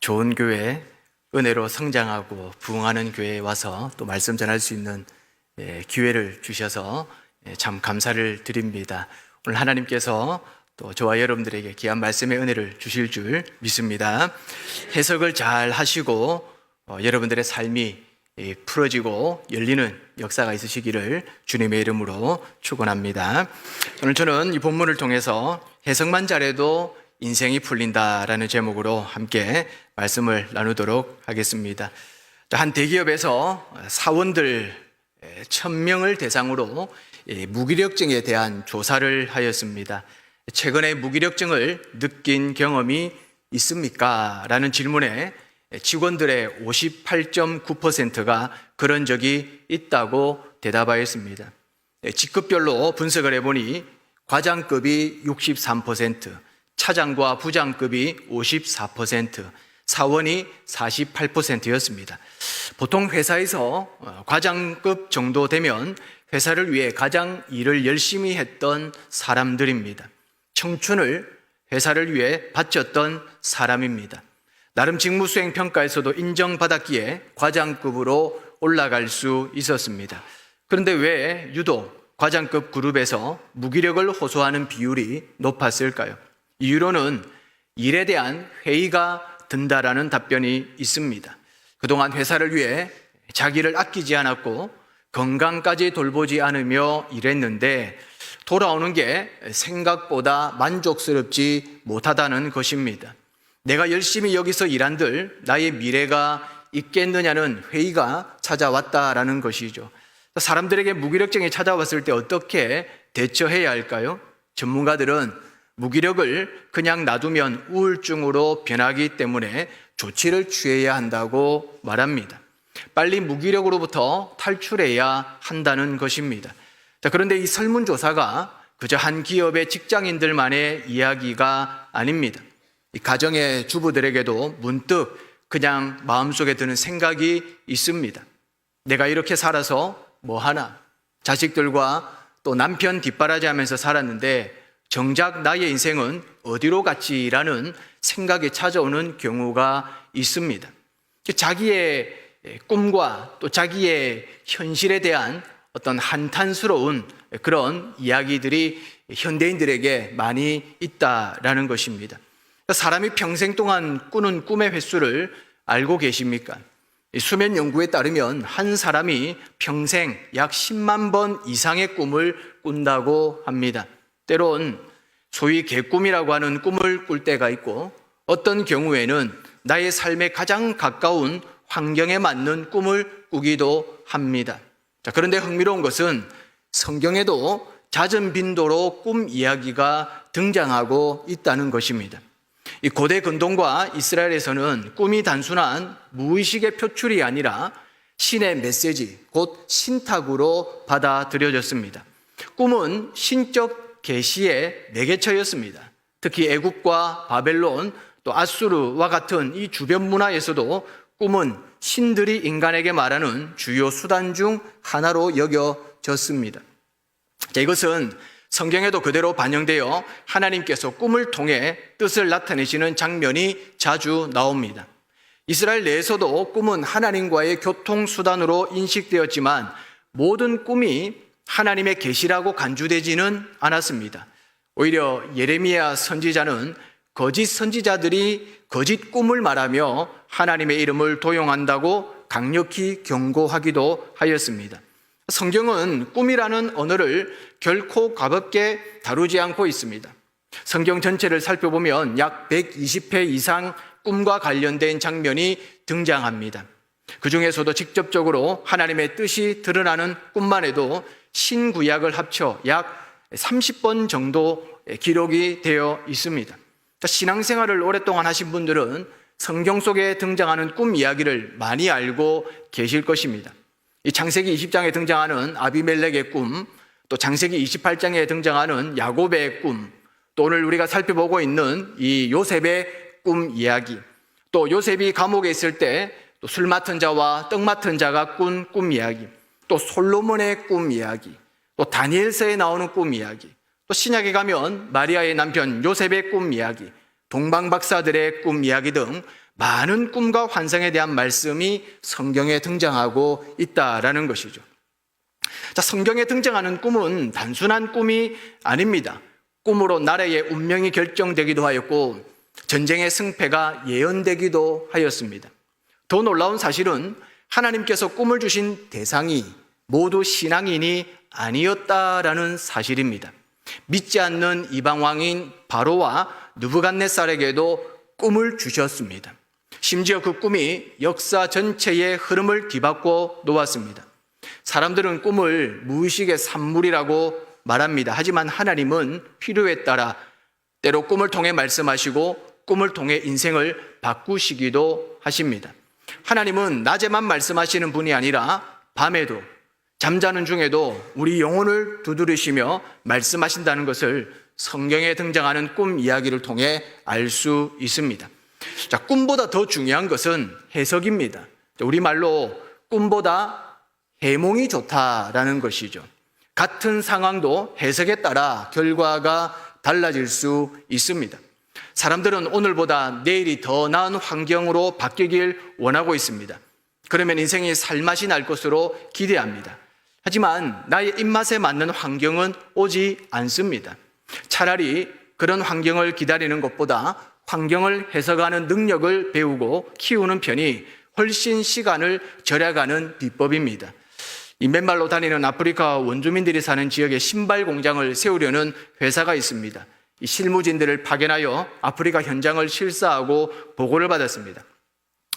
좋은 교회, 은혜로 성장하고 부흥하는 교회에 와서 또 말씀 전할 수 있는 기회를 주셔서 참 감사를 드립니다. 오늘 하나님께서 또 저와 여러분들에게 귀한 말씀의 은혜를 주실 줄 믿습니다. 해석을 잘 하시고 여러분들의 삶이 풀어지고 열리는 역사가 있으시기를 주님의 이름으로 축원합니다. 오늘 저는 이 본문을 통해서 해석만 잘해도 인생이 풀린다라는 제목으로 함께 말씀을 나누도록 하겠습니다. 한 대기업에서 사원들 1000명을 대상으로 무기력증에 대한 조사를 하였습니다. 최근에 무기력증을 느낀 경험이 있습니까? 라는 질문에 직원들의 58.9%가 그런 적이 있다고 대답하였습니다. 직급별로 분석을 해보니 과장급이 63%, 차장과 부장급이 54%, 사원이 48%였습니다. 보통 회사에서 과장급 정도 되면 회사를 위해 가장 일을 열심히 했던 사람들입니다. 청춘을 회사를 위해 바쳤던 사람입니다. 나름 직무수행 평가에서도 인정받았기에 과장급으로 올라갈 수 있었습니다. 그런데 왜 유독 과장급 그룹에서 무기력을 호소하는 비율이 높았을까요? 이유로는 일에 대한 회의가 든다라는 답변이 있습니다. 그동안 회사를 위해 자기를 아끼지 않았고 건강까지 돌보지 않으며 일했는데 돌아오는 게 생각보다 만족스럽지 못하다는 것입니다. 내가 열심히 여기서 일한들 나의 미래가 있겠느냐는 회의가 찾아왔다라는 것이죠. 사람들에게 무기력증이 찾아왔을 때 어떻게 대처해야 할까요? 전문가들은 무기력을 그냥 놔두면 우울증으로 변하기 때문에 조치를 취해야 한다고 말합니다. 빨리 무기력으로부터 탈출해야 한다는 것입니다. 그런데 이 설문조사가 그저 한 기업의 직장인들만의 이야기가 아닙니다. 이 가정의 주부들에게도 문득 그냥 마음속에 드는 생각이 있습니다. 내가 이렇게 살아서 뭐 하나? 자식들과 또 남편 뒷바라지하면서 살았는데 정작 나의 인생은 어디로 갔지라는 생각이 찾아오는 경우가 있습니다. 자기의 꿈과 또 자기의 현실에 대한 어떤 한탄스러운 그런 이야기들이 현대인들에게 많이 있다라는 것입니다. 사람이 평생 동안 꾸는 꿈의 횟수를 알고 계십니까? 수면 연구에 따르면 한 사람이 평생 약 10만 번 이상의 꿈을 꾼다고 합니다. 때론 소위 개꿈이라고 하는 꿈을 꿀 때가 있고 어떤 경우에는 나의 삶에 가장 가까운 환경에 맞는 꿈을 꾸기도 합니다. 그런데 흥미로운 것은 성경에도 잦은 빈도로 꿈 이야기가 등장하고 있다는 것입니다. 이 고대 근동과 이스라엘에서는 꿈이 단순한 무의식의 표출이 아니라 신의 메시지, 곧 신탁으로 받아들여졌습니다. 꿈은 신적 계시의 매개처였습니다. 특히 애국과 바벨론, 또 아수르와 같은 이 주변 문화에서도 꿈은 신들이 인간에게 말하는 주요 수단 중 하나로 여겨졌습니다. 이것은 성경에도 그대로 반영되어 하나님께서 꿈을 통해 뜻을 나타내시는 장면이 자주 나옵니다. 이스라엘 내에서도 꿈은 하나님과의 교통수단으로 인식되었지만 모든 꿈이 하나님의 계시라고 간주되지는 않았습니다. 오히려 예레미야 선지자는 거짓 선지자들이 거짓 꿈을 말하며 하나님의 이름을 도용한다고 강력히 경고하기도 하였습니다. 성경은 꿈이라는 언어를 결코 가볍게 다루지 않고 있습니다. 성경 전체를 살펴보면 약 120회 이상 꿈과 관련된 장면이 등장합니다. 그 중에서도 직접적으로 하나님의 뜻이 드러나는 꿈만 해도 신구약을 합쳐 약 30번 정도 기록이 되어 있습니다. 신앙생활을 오랫동안 하신 분들은 성경 속에 등장하는 꿈 이야기를 많이 알고 계실 것입니다. 이 창세기 20장에 등장하는 아비멜렉의 꿈, 또 창세기 28장에 등장하는 야곱의 꿈, 또 오늘 우리가 살펴보고 있는 이 요셉의 꿈 이야기, 또 요셉이 감옥에 있을 때 또 술 맡은 자와 떡 맡은 자가 꾼 꿈 이야기, 또 솔로몬의 꿈 이야기, 또 다니엘서에 나오는 꿈 이야기, 또 신약에 가면 마리아의 남편 요셉의 꿈 이야기, 동방박사들의 꿈 이야기 등 많은 꿈과 환상에 대한 말씀이 성경에 등장하고 있다라는 것이죠. 자, 성경에 등장하는 꿈은 단순한 꿈이 아닙니다. 꿈으로 나라의 운명이 결정되기도 하였고 전쟁의 승패가 예언되기도 하였습니다. 더 놀라운 사실은 하나님께서 꿈을 주신 대상이 모두 신앙인이 아니었다라는 사실입니다. 믿지 않는 이방왕인 바로와 느부갓네살에게도 꿈을 주셨습니다. 심지어 그 꿈이 역사 전체의 흐름을 뒤바꿔 놓았습니다. 사람들은 꿈을 무의식의 산물이라고 말합니다. 하지만 하나님은 필요에 따라 때로 꿈을 통해 말씀하시고 꿈을 통해 인생을 바꾸시기도 하십니다. 하나님은 낮에만 말씀하시는 분이 아니라 밤에도 잠자는 중에도 우리 영혼을 두드리시며 말씀하신다는 것을 성경에 등장하는 꿈 이야기를 통해 알 수 있습니다. 자, 꿈보다 더 중요한 것은 해석입니다. 우리말로 꿈보다 해몽이 좋다라는 것이죠. 같은 상황도 해석에 따라 결과가 달라질 수 있습니다. 사람들은 오늘보다 내일이 더 나은 환경으로 바뀌길 원하고 있습니다. 그러면 인생이 살맛이 날 것으로 기대합니다. 하지만 나의 입맛에 맞는 환경은 오지 않습니다. 차라리 그런 환경을 기다리는 것보다 환경을 해석하는 능력을 배우고 키우는 편이 훨씬 시간을 절약하는 비법입니다. 이 맨발로 다니는 아프리카 원주민들이 사는 지역에 신발 공장을 세우려는 회사가 있습니다. 이 실무진들을 파견하여 아프리카 현장을 실사하고 보고를 받았습니다.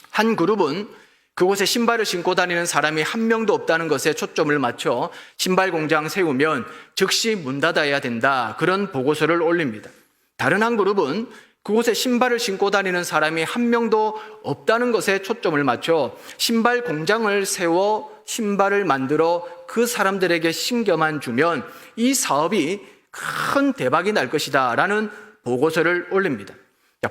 한 그룹은 그곳에 신발을 신고 다니는 사람이 한 명도 없다는 것에 초점을 맞춰 신발 공장 세우면 즉시 문 닫아야 된다, 그런 보고서를 올립니다. 다른 한 그룹은 그곳에 신발을 신고 다니는 사람이 한 명도 없다는 것에 초점을 맞춰 신발 공장을 세워 신발을 만들어 그 사람들에게 신겨만 주면 이 사업이 큰 대박이 날 것이다 라는 보고서를 올립니다.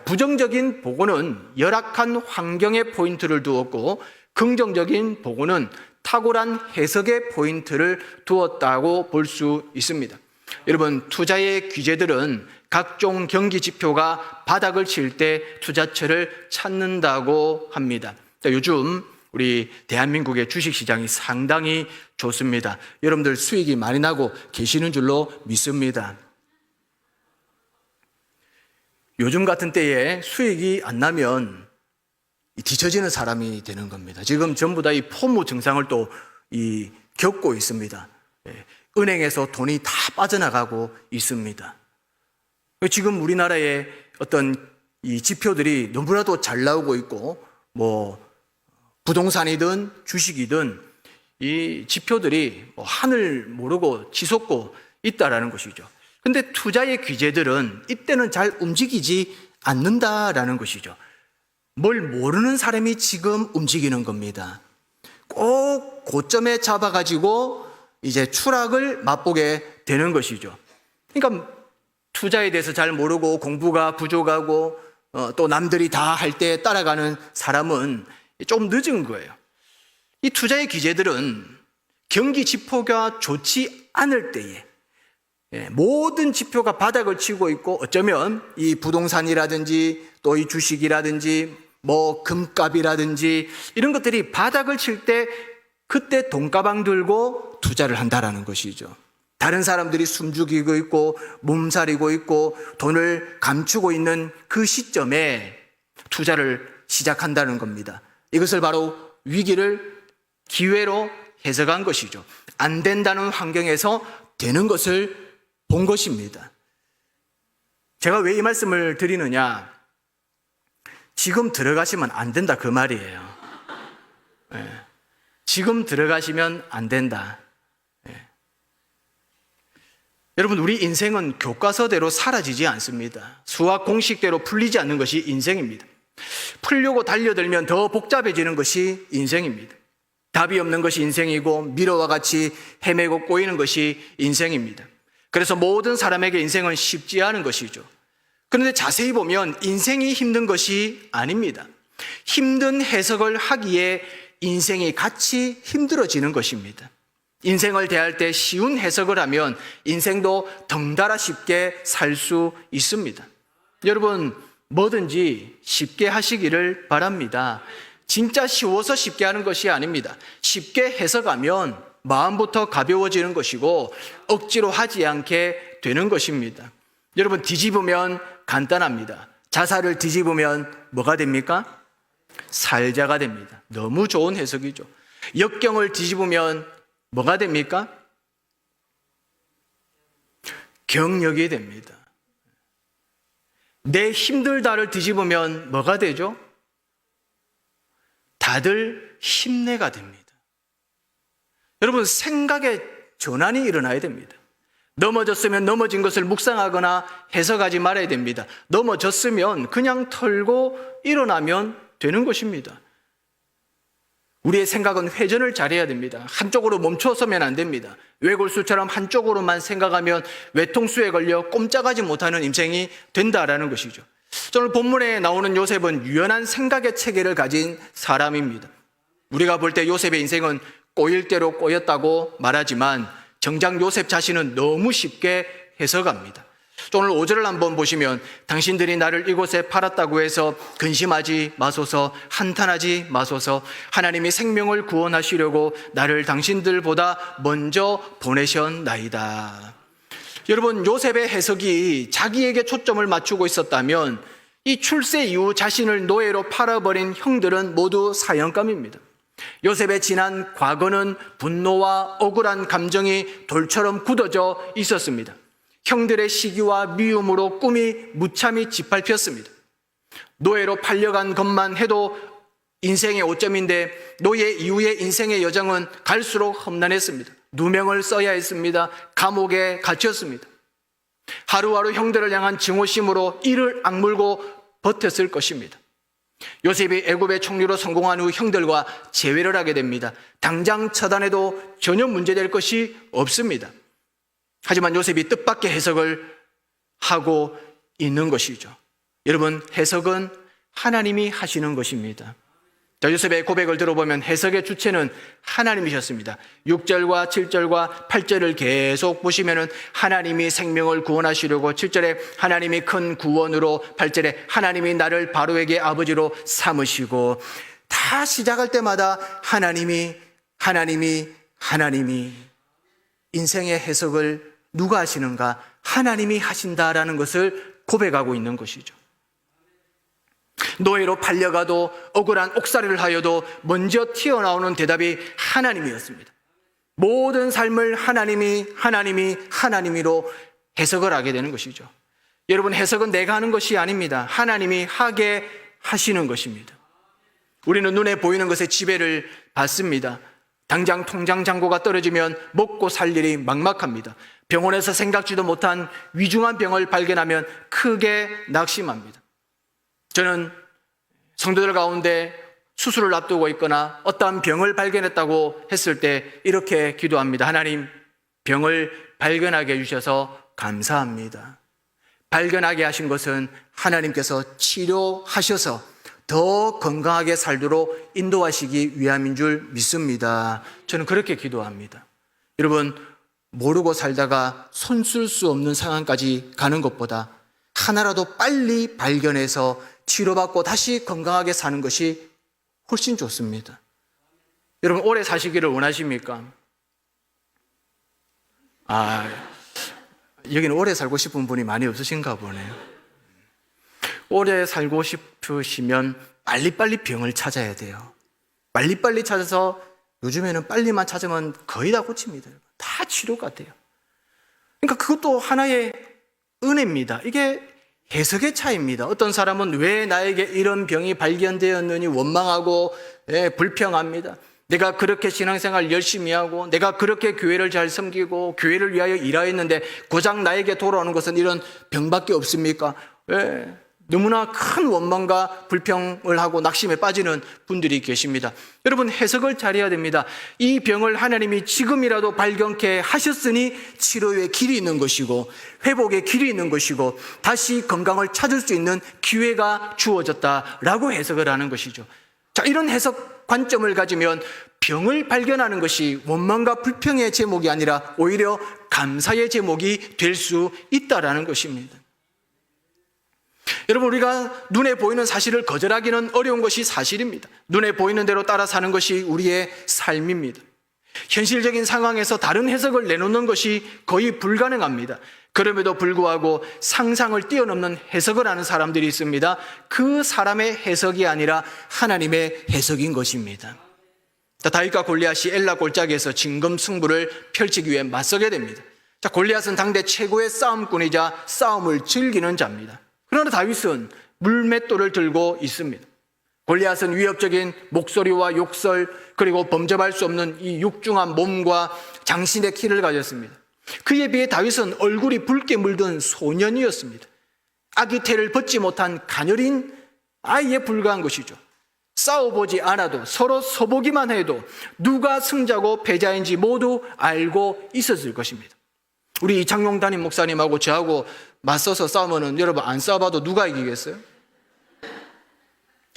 부정적인 보고는 열악한 환경에 포인트를 두었고 긍정적인 보고는 탁월한 해석의 포인트를 두었다고 볼 수 있습니다. 여러분, 투자의 귀재들은 각종 경기 지표가 바닥을 칠 때 투자처를 찾는다고 합니다. 요즘 우리 대한민국의 주식시장이 상당히 좋습니다. 여러분들 수익이 많이 나고 계시는 줄로 믿습니다. 요즘 같은 때에 수익이 안 나면 뒤처지는 사람이 되는 겁니다. 지금 전부 다 이 포무 증상을 또 겪고 있습니다. 은행에서 돈이 다 빠져나가고 있습니다. 지금 우리나라의 어떤 이 지표들이 너무나도 잘 나오고 있고, 부동산이든 주식이든 이 지표들이 하늘 모르고 치솟고 있다라는 것이죠. 근데 투자의 귀재들은 이때는 잘 움직이지 않는다라는 것이죠. 뭘 모르는 사람이 지금 움직이는 겁니다. 꼭 고점에 잡아가지고 이제 추락을 맛보게 되는 것이죠. 그러니까 투자에 대해서 잘 모르고 공부가 부족하고 또 남들이 다 할 때 따라가는 사람은 좀 늦은 거예요. 이 투자의 기재들은 경기 지표가 좋지 않을 때에 모든 지표가 바닥을 치고 있고, 어쩌면 이 부동산이라든지 또 이 주식이라든지 금값이라든지 이런 것들이 바닥을 칠 때 그때 돈가방 들고 투자를 한다라는 것이죠. 다른 사람들이 숨죽이고 있고 몸살이고 있고 돈을 감추고 있는 그 시점에 투자를 시작한다는 겁니다. 이것을 바로 위기를 기회로 해석한 것이죠. 안 된다는 환경에서 되는 것을 본 것입니다. 제가 왜 이 말씀을 드리느냐, 지금 들어가시면 안 된다 그 말이에요. 지금 들어가시면 안 된다. 여러분, 우리 인생은 교과서대로 사라지지 않습니다. 수학 공식대로 풀리지 않는 것이 인생입니다. 풀려고 달려들면 더 복잡해지는 것이 인생입니다. 답이 없는 것이 인생이고 미러와 같이 헤매고 꼬이는 것이 인생입니다. 그래서 모든 사람에게 인생은 쉽지 않은 것이죠. 그런데 자세히 보면 인생이 힘든 것이 아닙니다. 힘든 해석을 하기에 인생이 같이 힘들어지는 것입니다. 인생을 대할 때 쉬운 해석을 하면 인생도 덩달아 쉽게 살 수 있습니다. 여러분, 뭐든지 쉽게 하시기를 바랍니다. 진짜 쉬워서 쉽게 하는 것이 아닙니다. 쉽게 해석하면 마음부터 가벼워지는 것이고 억지로 하지 않게 되는 것입니다. 여러분, 뒤집으면 간단합니다. 자살을 뒤집으면 뭐가 됩니까? 살자가 됩니다. 너무 좋은 해석이죠. 역경을 뒤집으면 뭐가 됩니까? 경력이 됩니다. 내 힘들다를 뒤집으면 뭐가 되죠? 다들 힘내가 됩니다. 여러분, 생각의 전환이 일어나야 됩니다. 넘어졌으면 넘어진 것을 묵상하거나 해석하지 말아야 됩니다. 넘어졌으면 그냥 털고 일어나면 되는 것입니다. 우리의 생각은 회전을 잘해야 됩니다. 한쪽으로 멈춰서면 안 됩니다. 외골수처럼 한쪽으로만 생각하면 외통수에 걸려 꼼짝하지 못하는 인생이 된다라는 것이죠. 오늘 본문에 나오는 요셉은 유연한 생각의 체계를 가진 사람입니다. 우리가 볼 때 요셉의 인생은 꼬일 대로 꼬였다고 말하지만 정작 요셉 자신은 너무 쉽게 해석합니다. 오늘 5절을 한번 보시면 당신들이 나를 이곳에 팔았다고 해서 근심하지 마소서, 한탄하지 마소서. 하나님이 생명을 구원하시려고 나를 당신들보다 먼저 보내셨나이다. 여러분, 요셉의 해석이 자기에게 초점을 맞추고 있었다면 이 출세 이후 자신을 노예로 팔아버린 형들은 모두 사형감입니다. 요셉의 지난 과거는 분노와 억울한 감정이 돌처럼 굳어져 있었습니다. 형들의 시기와 미움으로 꿈이 무참히 짓밟혔습니다. 노예로 팔려간 것만 해도 인생의 오점인데 노예 이후의 인생의 여정은 갈수록 험난했습니다. 누명을 써야 했습니다. 감옥에 갇혔습니다. 하루하루 형들을 향한 증오심으로 이를 악물고 버텼을 것입니다. 요셉이 애굽의 총리로 성공한 후 형들과 재회를 하게 됩니다. 당장 처단해도 전혀 문제될 것이 없습니다. 하지만 요셉이 뜻밖의 해석을 하고 있는 것이죠. 여러분, 해석은 하나님이 하시는 것입니다. 자, 요셉의 고백을 들어보면 해석의 주체는 하나님이셨습니다. 6절과 7절과 8절을 계속 보시면은 하나님이 생명을 구원하시려고 7절에 하나님이 큰 구원으로 8절에 하나님이 나를 바로에게 아버지로 삼으시고 다 시작할 때마다 하나님이 인생의 해석을 누가 하시는가? 하나님이 하신다라는 것을 고백하고 있는 것이죠. 노예로 팔려가도 억울한 옥살이를 하여도 먼저 튀어나오는 대답이 하나님이었습니다. 모든 삶을 하나님이로 해석을 하게 되는 것이죠. 여러분, 해석은 내가 하는 것이 아닙니다. 하나님이 하게 하시는 것입니다. 우리는 눈에 보이는 것에 지배를 받습니다. 당장 통장 잔고가 떨어지면 먹고 살 일이 막막합니다. 병원에서 생각지도 못한 위중한 병을 발견하면 크게 낙심합니다. 저는 성도들 가운데 수술을 앞두고 있거나 어떠한 병을 발견했다고 했을 때 이렇게 기도합니다. 하나님, 병을 발견하게 해주셔서 감사합니다. 발견하게 하신 것은 하나님께서 치료하셔서 더 건강하게 살도록 인도하시기 위함인 줄 믿습니다. 저는 그렇게 기도합니다. 여러분, 모르고 살다가 손 쓸 수 없는 상황까지 가는 것보다 하나라도 빨리 발견해서 치료받고 다시 건강하게 사는 것이 훨씬 좋습니다. 여러분, 오래 사시기를 원하십니까? 여기는 오래 살고 싶은 분이 많이 없으신가 보네요. 오래 살고 싶으시면 빨리빨리 병을 찾아야 돼요. 빨리빨리 찾아서 요즘에는 빨리만 찾으면 거의 다 고칩니다. 다 치료가 돼요. 그러니까 그것도 하나의 은혜입니다. 이게 해석의 차이입니다. 어떤 사람은 왜 나에게 이런 병이 발견되었느니 원망하고 불평합니다. 내가 그렇게 신앙생활 열심히 하고 내가 그렇게 교회를 잘 섬기고 교회를 위하여 일하였는데 고작 나에게 돌아오는 것은 이런 병밖에 없습니까? 왜? 너무나 큰 원망과 불평을 하고 낙심에 빠지는 분들이 계십니다. 여러분, 해석을 잘해야 됩니다. 이 병을 하나님이 지금이라도 발견케 하셨으니 치료의 길이 있는 것이고 회복의 길이 있는 것이고 다시 건강을 찾을 수 있는 기회가 주어졌다라고 해석을 하는 것이죠. 자, 이런 해석 관점을 가지면 병을 발견하는 것이 원망과 불평의 제목이 아니라 오히려 감사의 제목이 될 수 있다라는 것입니다. 여러분, 우리가 눈에 보이는 사실을 거절하기는 어려운 것이 사실입니다. 눈에 보이는 대로 따라 사는 것이 우리의 삶입니다. 현실적인 상황에서 다른 해석을 내놓는 것이 거의 불가능합니다. 그럼에도 불구하고 상상을 뛰어넘는 해석을 하는 사람들이 있습니다. 그 사람의 해석이 아니라 하나님의 해석인 것입니다. 다윗과 골리앗이 엘라 골짜기에서 진검승부를 펼치기 위해 맞서게 됩니다. 골리앗은 당대 최고의 싸움꾼이자 싸움을 즐기는 자입니다. 그러나 다윗은 물맷돌을 들고 있습니다. 골리앗은 위협적인 목소리와 욕설, 그리고 범접할 수 없는 이 육중한 몸과 장신의 키를 가졌습니다. 그에 비해 다윗은 얼굴이 붉게 물든 소년이었습니다. 아기 태를 벗지 못한 가녀린 아이에 불과한 것이죠. 싸워보지 않아도 서로 서보기만 해도 누가 승자고 패자인지 모두 알고 있었을 것입니다. 우리 이창용 담임 목사님하고 저하고 맞서서 싸우면은 여러분 안 싸워봐도 누가 이기겠어요?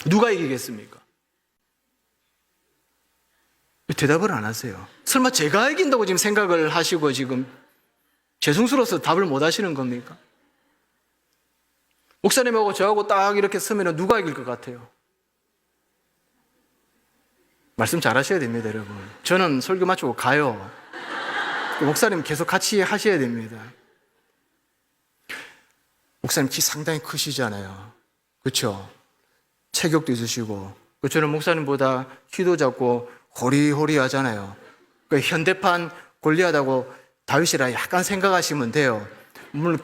누가 이기겠습니까? 대답을 안 하세요. 설마 제가 이긴다고 지금 생각을 하시고 지금 죄송스러워서 답을 못 하시는 겁니까? 목사님하고 저하고 딱 이렇게 서면 누가 이길 것 같아요? 말씀 잘 하셔야 됩니다, 여러분. 저는 설교 마치고 가요. 목사님 계속 같이 하셔야 됩니다. 목사님 키 상당히 크시잖아요. 그렇죠? 체격도 있으시고, 저는 목사님보다 키도 작고 호리호리 하잖아요. 현대판 골리앗하고 다윗이라 약간 생각하시면 돼요. 물론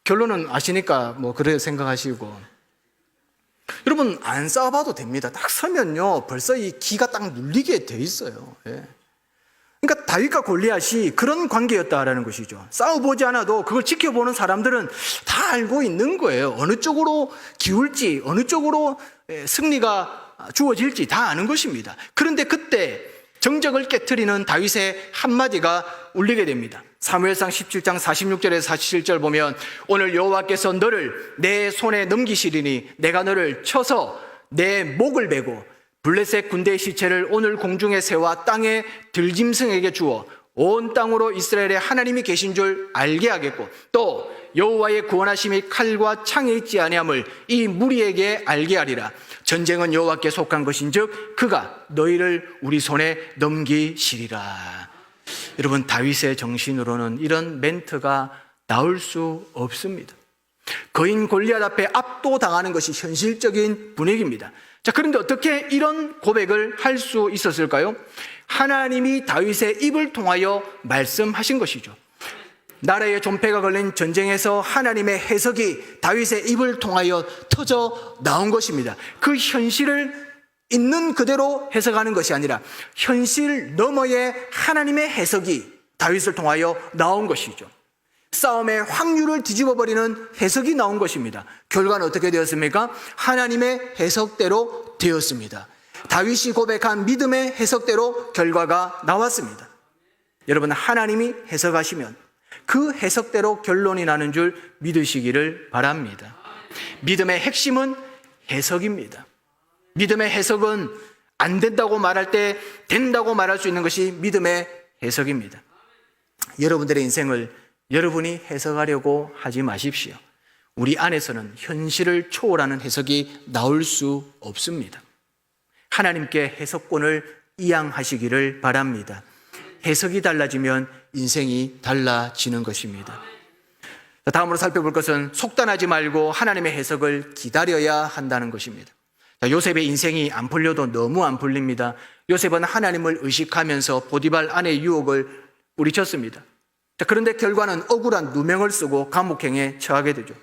결론은 아시니까 그래 생각하시고. 여러분 안 싸워봐도 됩니다. 딱 서면요 벌써 이 기가 딱 눌리게 돼 있어요. 예. 그러니까 다윗과 골리앗이 그런 관계였다라는 것이죠. 싸워보지 않아도 그걸 지켜보는 사람들은 다 알고 있는 거예요. 어느 쪽으로 기울지, 어느 쪽으로 승리가 주어질지 다 아는 것입니다. 그런데 그때 정적을 깨트리는 다윗의 한마디가 울리게 됩니다. 사무엘상 17장 46절에서 47절 보면 오늘 여호와께서 너를 내 손에 넘기시리니 내가 너를 쳐서 내 목을 베고 블레셋 군대의 시체를 오늘 공중의 새와 땅의 들짐승에게 주어 온 땅으로 이스라엘의 하나님이 계신 줄 알게 하겠고 또 여호와의 구원하심이 칼과 창에 있지 아니함을 이 무리에게 알게 하리라. 전쟁은 여호와께 속한 것인즉 그가 너희를 우리 손에 넘기시리라. 여러분 다윗의 정신으로는 이런 멘트가 나올 수 없습니다. 거인 골리앗 앞에 압도당하는 것이 현실적인 분위기입니다. 자, 그런데 어떻게 이런 고백을 할 수 있었을까요? 하나님이 다윗의 입을 통하여 말씀하신 것이죠. 나라의 존폐가 걸린 전쟁에서 하나님의 해석이 다윗의 입을 통하여 터져 나온 것입니다. 그 현실을 있는 그대로 해석하는 것이 아니라 현실 너머의 하나님의 해석이 다윗을 통하여 나온 것이죠. 싸움의 확률을 뒤집어버리는 해석이 나온 것입니다. 결과는 어떻게 되었습니까? 하나님의 해석대로 되었습니다. 다윗이 고백한 믿음의 해석대로 결과가 나왔습니다. 여러분 하나님이 해석하시면 그 해석대로 결론이 나는 줄 믿으시기를 바랍니다. 믿음의 핵심은 해석입니다. 믿음의 해석은 안 된다고 말할 때 된다고 말할 수 있는 것이 믿음의 해석입니다. 여러분들의 인생을 여러분이 해석하려고 하지 마십시오. 우리 안에서는 현실을 초월하는 해석이 나올 수 없습니다. 하나님께 해석권을 이양하시기를 바랍니다. 해석이 달라지면 인생이 달라지는 것입니다. 다음으로 살펴볼 것은 속단하지 말고 하나님의 해석을 기다려야 한다는 것입니다. 요셉의 인생이 안 풀려도 너무 안 풀립니다. 요셉은 하나님을 의식하면서 보디발 아내의 유혹을 뿌리쳤습니다. 그런데 결과는 억울한 누명을 쓰고 감옥행에 처하게 되죠.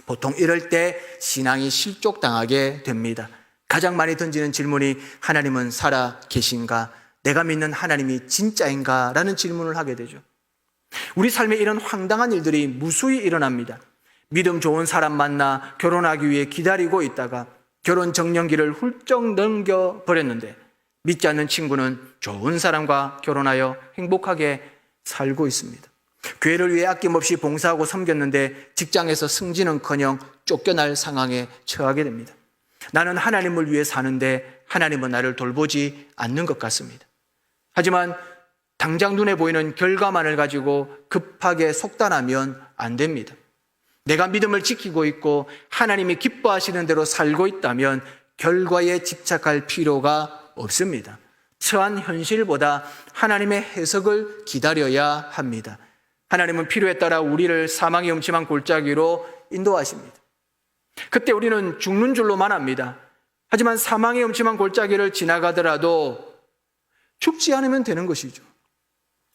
보통 이럴 때 신앙이 실족당하게 됩니다. 가장 많이 던지는 질문이 하나님은 살아 계신가? 내가 믿는 하나님이 진짜인가? 라는 질문을 하게 되죠. 우리 삶에 이런 황당한 일들이 무수히 일어납니다. 믿음 좋은 사람 만나 결혼하기 위해 기다리고 있다가 결혼 정년기를 훌쩍 넘겨버렸는데 믿지 않는 친구는 좋은 사람과 결혼하여 행복하게 살고 있습니다. 교회를 위해 아낌없이 봉사하고 섬겼는데 직장에서 승진은커녕 쫓겨날 상황에 처하게 됩니다. 나는 하나님을 위해 사는데 하나님은 나를 돌보지 않는 것 같습니다. 하지만 당장 눈에 보이는 결과만을 가지고 급하게 속단하면 안 됩니다. 내가 믿음을 지키고 있고 하나님이 기뻐하시는 대로 살고 있다면 결과에 집착할 필요가 없습니다. 처한 현실보다 하나님의 해석을 기다려야 합니다. 하나님은 필요에 따라 우리를 사망의 음침한 골짜기로 인도하십니다. 그때 우리는 죽는 줄로만 압니다. 하지만 사망의 음침한 골짜기를 지나가더라도 죽지 않으면 되는 것이죠.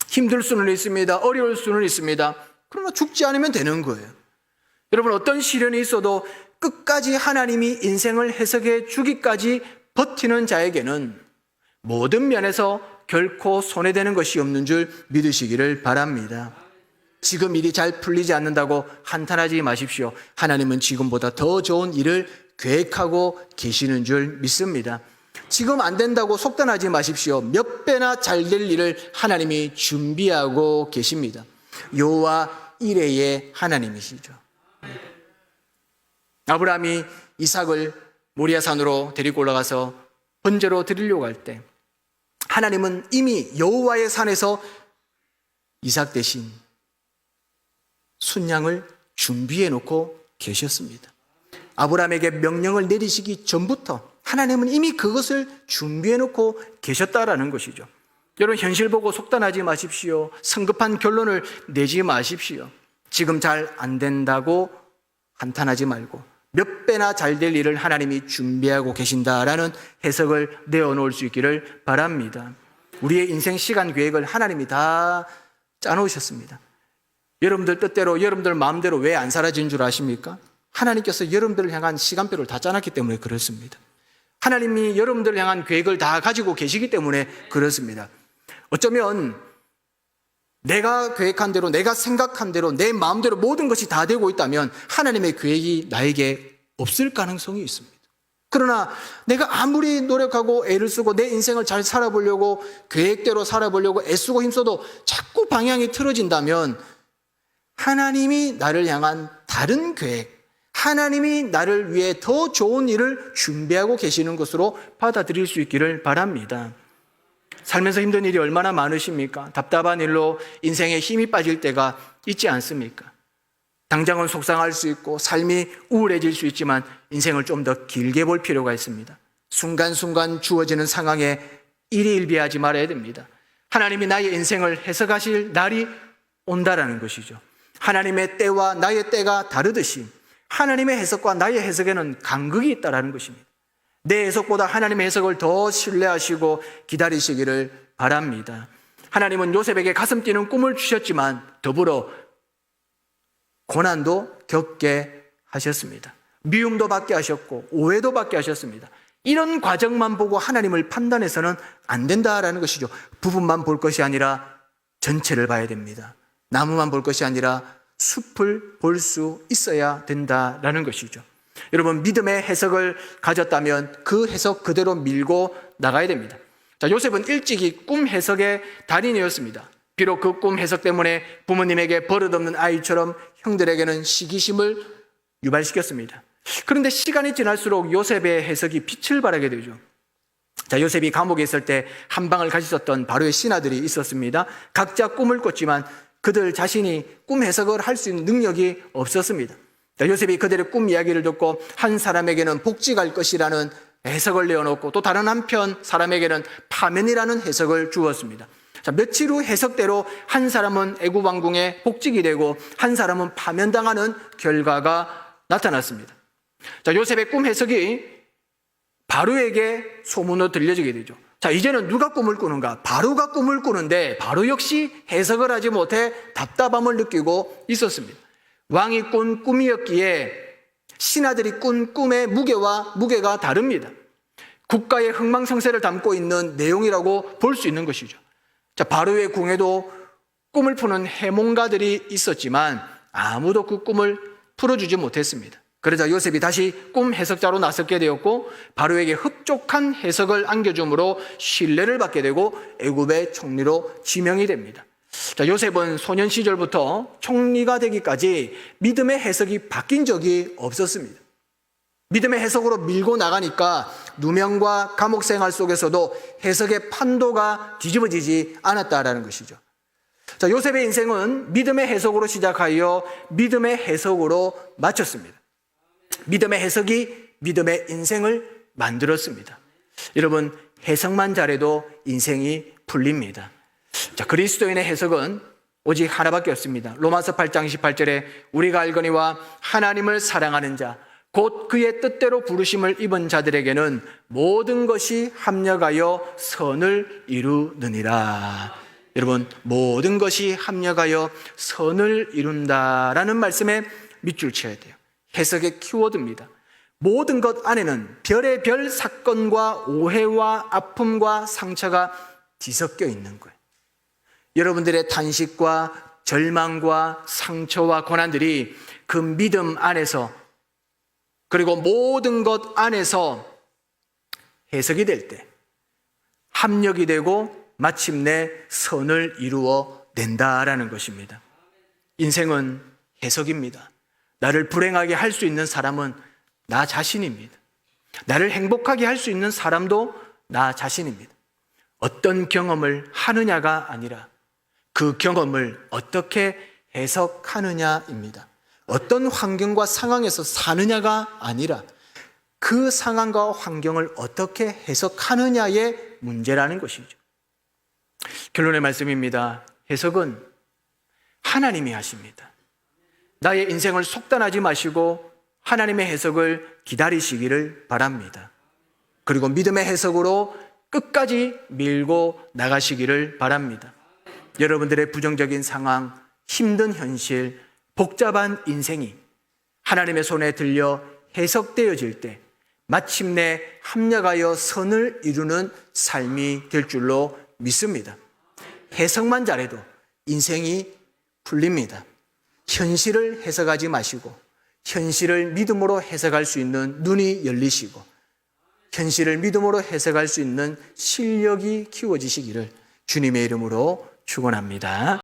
힘들 수는 있습니다. 어려울 수는 있습니다. 그러나 죽지 않으면 되는 거예요. 여러분, 어떤 시련이 있어도 끝까지 하나님이 인생을 해석해 주기까지 버티는 자에게는 모든 면에서 결코 손해되는 것이 없는 줄 믿으시기를 바랍니다. 지금 일이 잘 풀리지 않는다고 한탄하지 마십시오. 하나님은 지금보다 더 좋은 일을 계획하고 계시는 줄 믿습니다. 지금 안 된다고 속단하지 마십시오. 몇 배나 잘 될 일을 하나님이 준비하고 계십니다. 여호와 이레의 하나님이시죠. 아브라함이 이삭을 모리아산으로 데리고 올라가서 번제로 드리려고 할 때 하나님은 이미 여호와의 산에서 이삭 대신 순양을 준비해 놓고 계셨습니다. 아브라함에게 명령을 내리시기 전부터 하나님은 이미 그것을 준비해 놓고 계셨다라는 것이죠. 여러분, 현실 보고 속단하지 마십시오. 성급한 결론을 내지 마십시오. 지금 잘 안 된다고 한탄하지 말고 몇 배나 잘 될 일을 하나님이 준비하고 계신다라는 해석을 내어놓을 수 있기를 바랍니다. 우리의 인생 시간 계획을 하나님이 다 짜놓으셨습니다. 여러분들 뜻대로, 여러분들 마음대로 왜 안 사라진 줄 아십니까? 하나님께서 여러분들을 향한 시간표를 다 짜놨기 때문에 그렇습니다. 하나님이 여러분들을 향한 계획을 다 가지고 계시기 때문에 그렇습니다. 어쩌면 내가 계획한 대로, 내가 생각한 대로, 내 마음대로 모든 것이 다 되고 있다면 하나님의 계획이 나에게 없을 가능성이 있습니다. 그러나 내가 아무리 노력하고 애를 쓰고 내 인생을 잘 살아보려고, 계획대로 살아보려고 애쓰고 힘써도 자꾸 방향이 틀어진다면 하나님이 나를 향한 다른 계획, 하나님이 나를 위해 더 좋은 일을 준비하고 계시는 것으로 받아들일 수 있기를 바랍니다. 살면서 힘든 일이 얼마나 많으십니까? 답답한 일로 인생에 힘이 빠질 때가 있지 않습니까? 당장은 속상할 수 있고 삶이 우울해질 수 있지만 인생을 좀 더 길게 볼 필요가 있습니다. 순간순간 주어지는 상황에 일희일비하지 말아야 됩니다. 하나님이 나의 인생을 해석하실 날이 온다라는 것이죠. 하나님의 때와 나의 때가 다르듯이 하나님의 해석과 나의 해석에는 간극이 있다는 것입니다. 내 해석보다 하나님의 해석을 더 신뢰하시고 기다리시기를 바랍니다. 하나님은 요셉에게 가슴 뛰는 꿈을 주셨지만 더불어 고난도 겪게 하셨습니다. 미움도 받게 하셨고 오해도 받게 하셨습니다. 이런 과정만 보고 하나님을 판단해서는 안 된다라는 것이죠. 부분만 볼 것이 아니라 전체를 봐야 됩니다. 나무만 볼 것이 아니라 숲을 볼 수 있어야 된다라는 것이죠. 여러분, 믿음의 해석을 가졌다면 그 해석 그대로 밀고 나가야 됩니다. 자, 요셉은 일찍이 꿈 해석의 달인이었습니다. 비록 그 꿈 해석 때문에 부모님에게 버릇없는 아이처럼 형들에게는 시기심을 유발시켰습니다. 그런데 시간이 지날수록 요셉의 해석이 빛을 발하게 되죠. 자, 요셉이 감옥에 있을 때 한 방을 가졌었던 바로의 신하들이 있었습니다. 각자 꿈을 꿨지만 그들 자신이 꿈 해석을 할 수 있는 능력이 없었습니다. 자, 요셉이 그들의 꿈 이야기를 듣고 한 사람에게는 복직할 것이라는 해석을 내어놓고 또 다른 한편 사람에게는 파면이라는 해석을 주었습니다. 자, 며칠 후 해석대로 한 사람은 애굽 왕궁에 복직이 되고 한 사람은 파면당하는 결과가 나타났습니다. 자, 요셉의 꿈 해석이 바로에게 소문으로 들려지게 되죠. 자, 이제는 누가 꿈을 꾸는가? 바로가 꿈을 꾸는데 바로 역시 해석을 하지 못해 답답함을 느끼고 있었습니다. 왕이 꾼 꿈이었기에 신하들이 꾼 꿈의 무게가 다릅니다. 국가의 흥망성쇠를 담고 있는 내용이라고 볼 수 있는 것이죠. 자, 바로의 궁에도 꿈을 푸는 해몽가들이 있었지만 아무도 그 꿈을 풀어주지 못했습니다. 그러자 요셉이 다시 꿈 해석자로 나섰게 되었고 바로에게 흡족한 해석을 안겨줌으로 신뢰를 받게 되고 애굽의 총리로 지명이 됩니다. 자, 요셉은 소년 시절부터 총리가 되기까지 믿음의 해석이 바뀐 적이 없었습니다. 믿음의 해석으로 밀고 나가니까 누명과 감옥 생활 속에서도 해석의 판도가 뒤집어지지 않았다라는 것이죠. 자, 요셉의 인생은 믿음의 해석으로 시작하여 믿음의 해석으로 마쳤습니다. 믿음의 해석이 믿음의 인생을 만들었습니다. 여러분, 해석만 잘해도 인생이 풀립니다. 자, 그리스도인의 해석은 오직 하나밖에 없습니다. 로마서 8장 28절에 우리가 알거니와 하나님을 사랑하는 자, 곧 그의 뜻대로 부르심을 입은 자들에게는 모든 것이 합력하여 선을 이루느니라. 여러분, 모든 것이 합력하여 선을 이룬다라는 말씀에 밑줄 쳐야 돼요. 해석의 키워드입니다. 모든 것 안에는 별의 별 사건과 오해와 아픔과 상처가 뒤섞여 있는 거예요. 여러분들의 탄식과 절망과 상처와 고난들이 그 믿음 안에서, 그리고 모든 것 안에서 해석이 될 때 합력이 되고 마침내 선을 이루어 낸다라는 것입니다. 인생은 해석입니다. 나를 불행하게 할 수 있는 사람은 나 자신입니다. 나를 행복하게 할 수 있는 사람도 나 자신입니다. 어떤 경험을 하느냐가 아니라 그 경험을 어떻게 해석하느냐입니다. 어떤 환경과 상황에서 사느냐가 아니라 그 상황과 환경을 어떻게 해석하느냐의 문제라는 것이죠. 결론의 말씀입니다. 해석은 하나님이 하십니다. 나의 인생을 속단하지 마시고 하나님의 해석을 기다리시기를 바랍니다. 그리고 믿음의 해석으로 끝까지 밀고 나가시기를 바랍니다. 여러분들의 부정적인 상황, 힘든 현실, 복잡한 인생이 하나님의 손에 들려 해석되어질 때 마침내 합력하여 선을 이루는 삶이 될 줄로 믿습니다. 해석만 잘해도 인생이 풀립니다. 현실을 해석하지 마시고 현실을 믿음으로 해석할 수 있는 눈이 열리시고 현실을 믿음으로 해석할 수 있는 실력이 키워지시기를 주님의 이름으로 축원합니다.